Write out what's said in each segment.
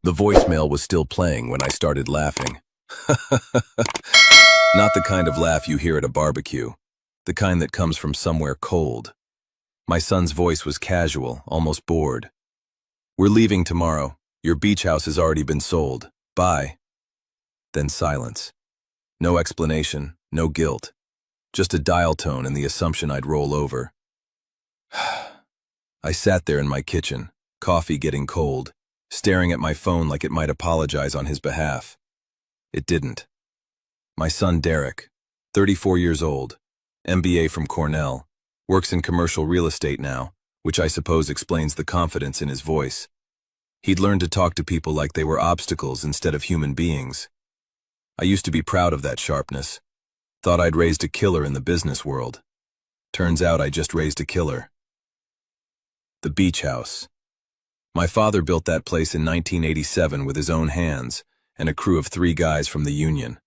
The voicemail was still playing when I started laughing. Not the kind of laugh you hear at a barbecue, the kind that comes from somewhere cold. My son's voice was casual, almost bored. "We're leaving tomorrow. Your beach house has already been sold. Bye." Then silence. No explanation, no guilt. Just a dial tone and the assumption I'd roll over. I sat there in my kitchen, coffee getting cold, staring at my phone like it might apologize on his behalf. It didn't. My son Derek, 34 years old, MBA from Cornell, works in commercial real estate now, which I suppose explains the confidence in his voice. He'd learned to talk to people like they were obstacles instead of human beings. I used to be proud of that sharpness. Thought I'd raised a killer in the business world. Turns out I just raised a killer. The beach house. My father built that place in 1987 with his own hands and a crew of 3 guys from the union.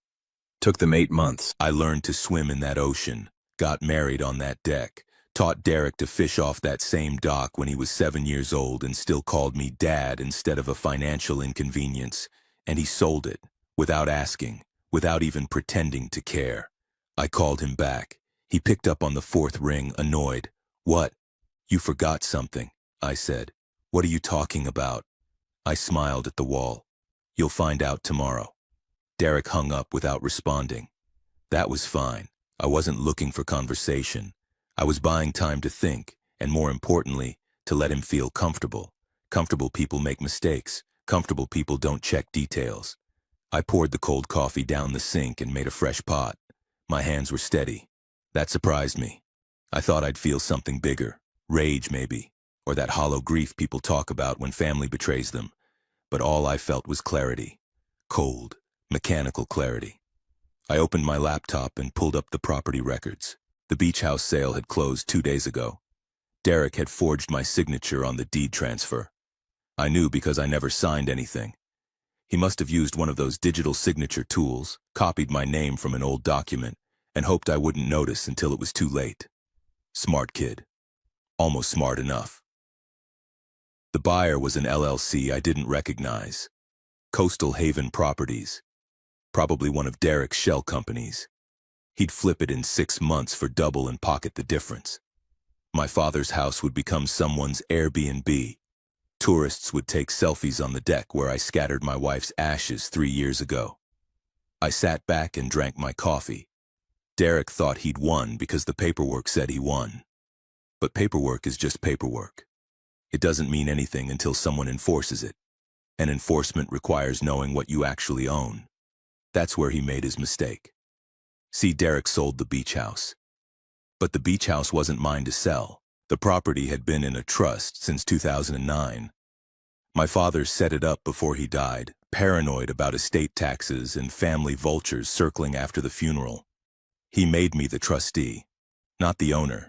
Took them 8 months. I learned to swim in that ocean, got married on that deck, taught Derek to fish off that same dock when he was 7 years old and still called me dad instead of a financial inconvenience, and he sold it, without asking, without even pretending to care. I called him back. He picked up on the 4th ring, annoyed. "What? You forgot something," I said. "What are you talking about?" I smiled at the wall. "You'll find out tomorrow." Derek hung up without responding. That was fine. I wasn't looking for conversation. I was buying time to think, and more importantly, to let him feel comfortable. Comfortable people make mistakes. Comfortable people don't check details. I poured the cold coffee down the sink and made a fresh pot. My hands were steady. That surprised me. I thought I'd feel something bigger. Rage, maybe. Or that hollow grief people talk about when family betrays them. But all I felt was clarity. Cold, mechanical clarity. I opened my laptop and pulled up the property records. The beach house sale had closed 2 days ago. Derek had forged my signature on the deed transfer. I knew because I never signed anything. He must have used one of those digital signature tools, copied my name from an old document, and hoped I wouldn't notice until it was too late. Smart kid. Almost smart enough. The buyer was an LLC I didn't recognize. Coastal Haven Properties. Probably one of Derek's shell companies. He'd flip it in 6 months for double and pocket the difference. My father's house would become someone's Airbnb. Tourists would take selfies on the deck where I scattered my wife's ashes 3 years ago. I sat back and drank my coffee. Derek thought he'd won because the paperwork said he won. But paperwork is just paperwork. It doesn't mean anything until someone enforces it. And enforcement requires knowing what you actually own. That's where he made his mistake. See, Derek sold the beach house. But the beach house wasn't mine to sell. The property had been in a trust since 2009. My father set it up before he died, paranoid about estate taxes and family vultures circling after the funeral. He made me the trustee, not the owner.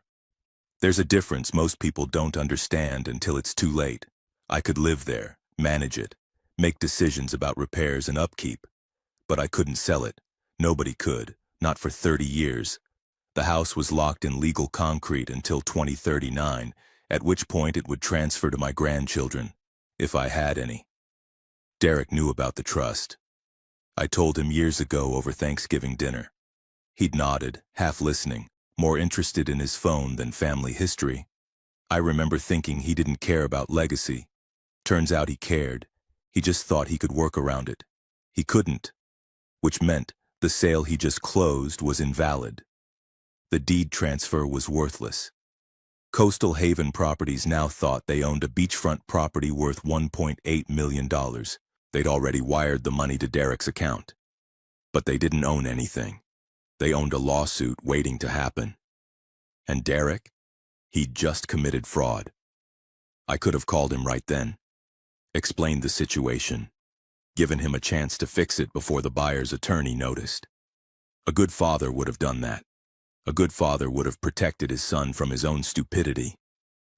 There's a difference most people don't understand until it's too late. I could live there, manage it, make decisions about repairs and upkeep. But I couldn't sell it. Nobody could, not for 30 years. The house was locked in legal concrete until 2039, at which point it would transfer to my grandchildren, if I had any. Derek knew about the trust. I told him years ago over Thanksgiving dinner. He'd nodded, half listening, more interested in his phone than family history. I remember thinking he didn't care about legacy. Turns out he cared. He just thought he could work around it. He couldn't, which meant the sale he just closed was invalid. The deed transfer was worthless. Coastal Haven Properties now thought they owned a beachfront property worth $1.8 million. They'd already wired the money to Derek's account. But they didn't own anything. They owned a lawsuit waiting to happen. And Derek? He'd just committed fraud. I could have called him right then, explained the situation, given him a chance to fix it before the buyer's attorney noticed. A good father would have done that. A good father would have protected his son from his own stupidity.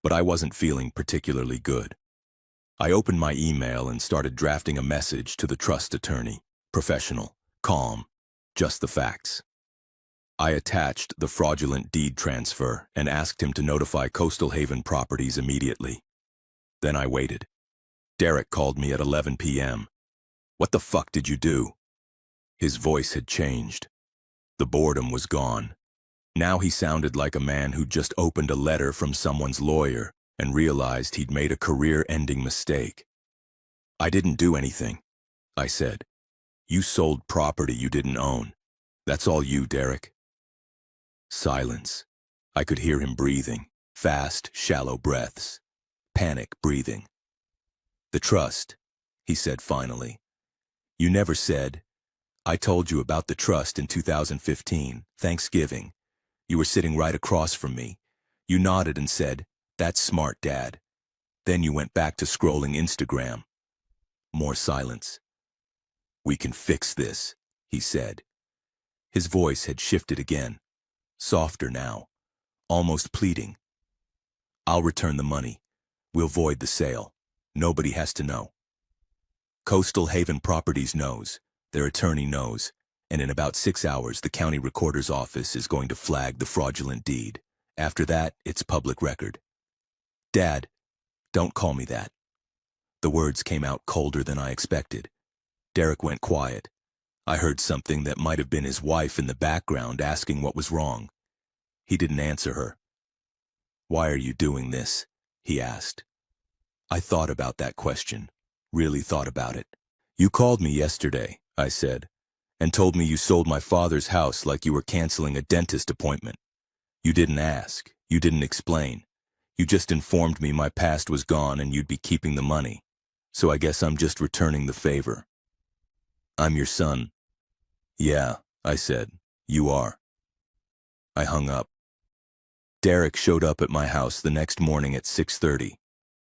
But I wasn't feeling particularly good. I opened my email and started drafting a message to the trust attorney. Professional, calm, just the facts. I attached the fraudulent deed transfer and asked him to notify Coastal Haven Properties immediately. Then I waited. Derek called me at 11 p.m. What the fuck did you do? His voice had changed. The boredom was gone. Now he sounded like a man who'd just opened a letter from someone's lawyer and realized he'd made a career-ending mistake. I didn't do anything, I said. You sold property you didn't own. That's all you, Derek. Silence. I could hear him breathing, fast, shallow breaths. Panic breathing. The trust, he said finally. You never said. I told you about the trust in 2015, Thanksgiving. You were sitting right across from me. You nodded and said, "That's smart, Dad." Then you went back to scrolling Instagram. More silence. We can fix this, he said. His voice had shifted again. Softer now. Almost pleading. I'll return the money. We'll void the sale. Nobody has to know. Coastal Haven Properties knows. Their attorney knows. And in about 6 hours, the county recorder's office is going to flag the fraudulent deed. After that, it's public record. Dad, don't call me that. The words came out colder than I expected. Derek went quiet. I heard something that might have been his wife in the background asking what was wrong. He didn't answer her. Why are you doing this? He asked. I thought about that question. Really thought about it. You called me yesterday, I said, and told me you sold my father's house like you were canceling a dentist appointment. You didn't ask. You didn't explain. You just informed me my past was gone and you'd be keeping the money. So I guess I'm just returning the favor. I'm your son. Yeah, I said. You are. I hung up. Derek showed up at my house the next morning at 6:30.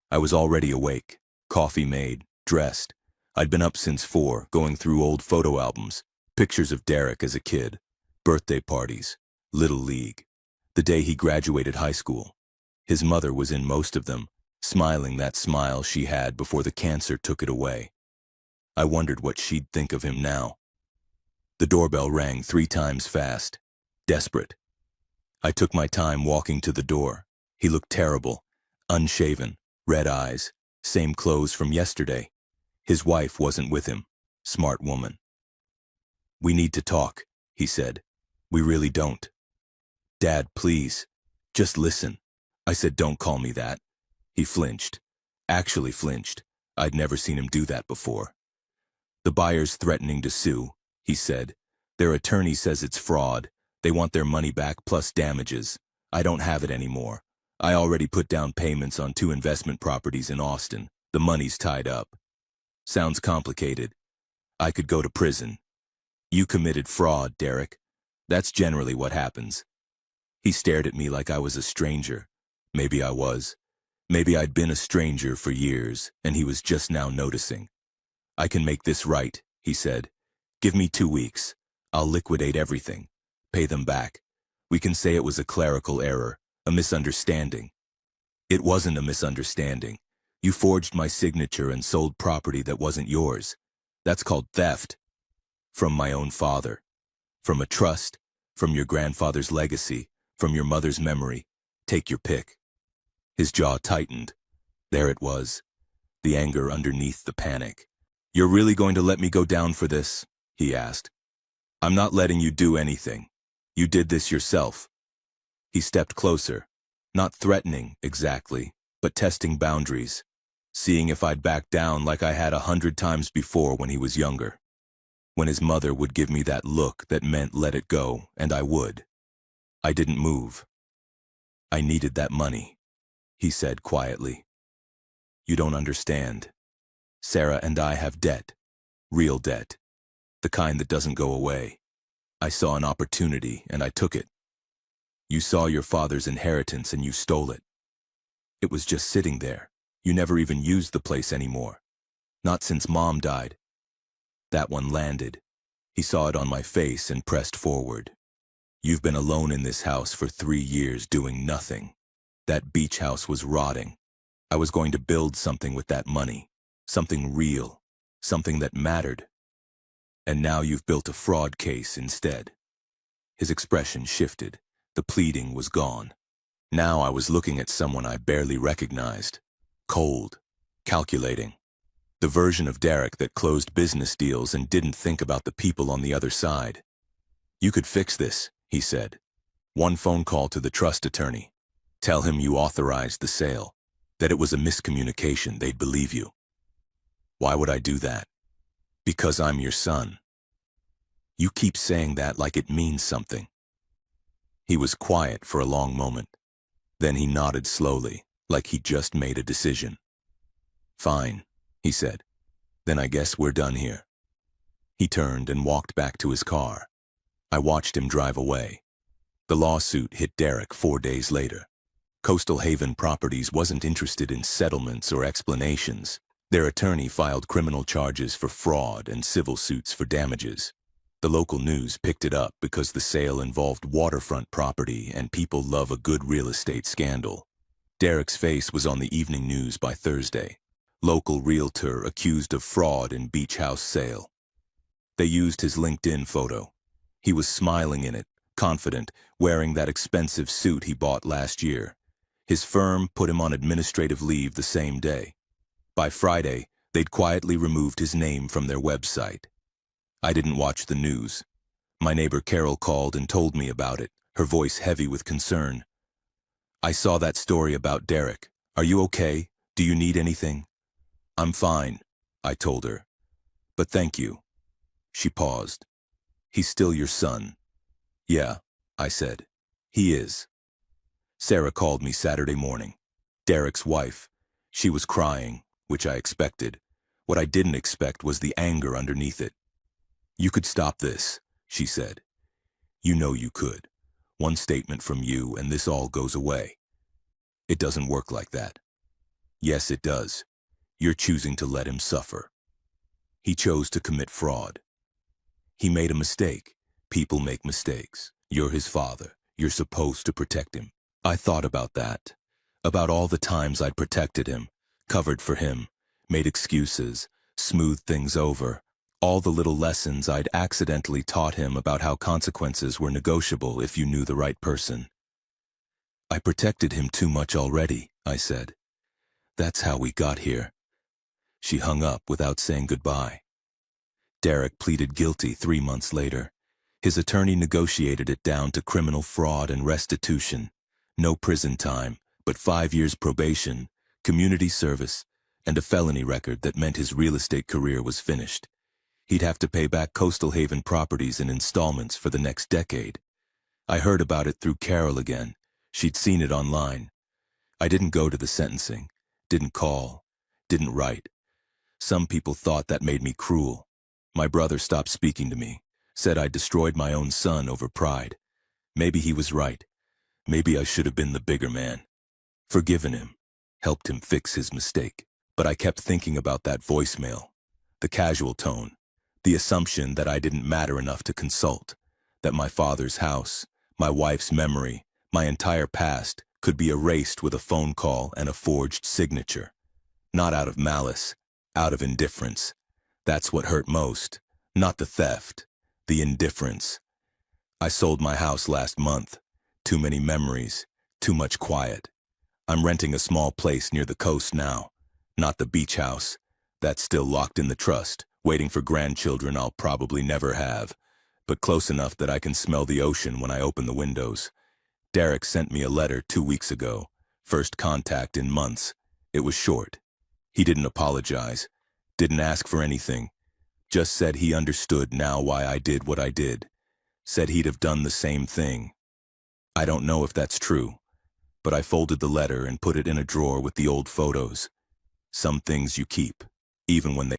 I was already awake, coffee made, dressed. I'd been up since 4, going through old photo albums, pictures of Derek as a kid, birthday parties, Little League, the day he graduated high school. His mother was in most of them, smiling that smile she had before the cancer took it away. I wondered what she'd think of him now. The doorbell rang 3 times fast, desperate. I took my time walking to the door. He looked terrible, unshaven, red eyes, same clothes from yesterday. His wife wasn't with him, smart woman. We need to talk, he said. We really don't. Dad, please, just listen. I said, don't call me that. He flinched, actually flinched. I'd never seen him do that before. The buyer's threatening to sue, he said. Their attorney says it's fraud. They want their money back plus damages. I don't have it anymore. I already put down payments on 2 investment properties in Austin. The money's tied up. Sounds complicated. I could go to prison. You committed fraud, Derek. That's generally what happens. He stared at me like I was a stranger. Maybe I was. Maybe I'd been a stranger for years, and he was just now noticing. I can make this right, he said. Give me 2 weeks. I'll liquidate everything. Pay them back. We can say it was a clerical error, a misunderstanding. It wasn't a misunderstanding. You forged my signature and sold property that wasn't yours. That's called theft. From my own father. From a trust. From your grandfather's legacy. From your mother's memory. Take your pick. His jaw tightened. There it was. The anger underneath the panic. You're really going to let me go down for this? He asked. I'm not letting you do anything. You did this yourself. He stepped closer. Not threatening, exactly, but testing boundaries. Seeing if I'd back down like I had 100 times before when he was younger. When his mother would give me that look that meant let it go, and I would. I didn't move. I needed that money, he said quietly. You don't understand. Sarah and I have debt. Real debt. The kind that doesn't go away. I saw an opportunity and I took it. You saw your father's inheritance and you stole it. It was just sitting there. You never even used the place anymore. Not since Mom died. That one landed. He saw it on my face and pressed forward. You've been alone in this house for 3 years doing nothing. That beach house was rotting. I was going to build something with that money. Something real. Something that mattered. And now you've built a fraud case instead. His expression shifted. The pleading was gone. Now I was looking at someone I barely recognized. Cold. Calculating. The version of Derek that closed business deals and didn't think about the people on the other side. "You could fix this," he said. "One phone call to the trust attorney. Tell him you authorized the sale, that it was a miscommunication, they'd believe you." "Why would I do that?" "Because I'm your son." "You keep saying that like it means something." He was quiet for a long moment. Then he nodded slowly, like he'd just made a decision. "Fine," he said. "Then I guess we're done here." He turned and walked back to his car. I watched him drive away. The lawsuit hit Derek 4 days later. Coastal Haven Properties wasn't interested in settlements or explanations. Their attorney filed criminal charges for fraud and civil suits for damages. The local news picked it up because the sale involved waterfront property and people love a good real estate scandal. Derek's face was on the evening news by Thursday. Local realtor accused of fraud in beach house sale. They used his LinkedIn photo. He was smiling in it, confident, wearing that expensive suit he bought last year. His firm put him on administrative leave the same day. By Friday, they'd quietly removed his name from their website. I didn't watch the news. My neighbor Carol called and told me about it, her voice heavy with concern. "I saw that story about Derek. Are you okay? Do you need anything?" "I'm fine," I told her. "But thank you." She paused. "He's still your son?" "Yeah," I said. "He is." Sarah called me Saturday morning. Derek's wife. She was crying, which I expected. What I didn't expect was the anger underneath it. "You could stop this," she said. "You know you could. One statement from you and this all goes away." "It doesn't work like that." "Yes, it does. You're choosing to let him suffer. He chose to commit fraud. He made a mistake. People make mistakes. You're his father. You're supposed to protect him." I thought about that. About all the times I'd protected him, covered for him, made excuses, smoothed things over. All the little lessons I'd accidentally taught him about how consequences were negotiable if you knew the right person. "I protected him too much already," I said. "That's how we got here." She hung up without saying goodbye. Derek pleaded guilty 3 months later. His attorney negotiated it down to criminal fraud and restitution. No prison time, but 5 years probation, community service, and a felony record that meant his real estate career was finished. He'd have to pay back Coastal Haven Properties in installments for the next decade. I heard about it through Carol again. She'd seen it online. I didn't go to the sentencing, didn't call, didn't write. Some people thought that made me cruel. My brother stopped speaking to me, said I destroyed my own son over pride. Maybe he was right. Maybe I should have been the bigger man. Forgiven him, helped him fix his mistake. But I kept thinking about that voicemail, the casual tone, the assumption that I didn't matter enough to consult, that my father's house, my wife's memory, my entire past could be erased with a phone call and a forged signature. Not out of malice, out of indifference. That's what hurt most, not the theft, the indifference. I sold my house last month. Too many memories, too much quiet. I'm renting a small place near the coast now, not the beach house. That's still locked in the trust, waiting for grandchildren I'll probably never have, but close enough that I can smell the ocean when I open the windows. Derek sent me a letter 2 weeks ago, first contact in months. It was short. He didn't apologize, didn't ask for anything, just said he understood now why I did what I did, said he'd have done the same thing. I don't know if that's true, but I folded the letter and put it in a drawer with the old photos. Some things you keep, even when they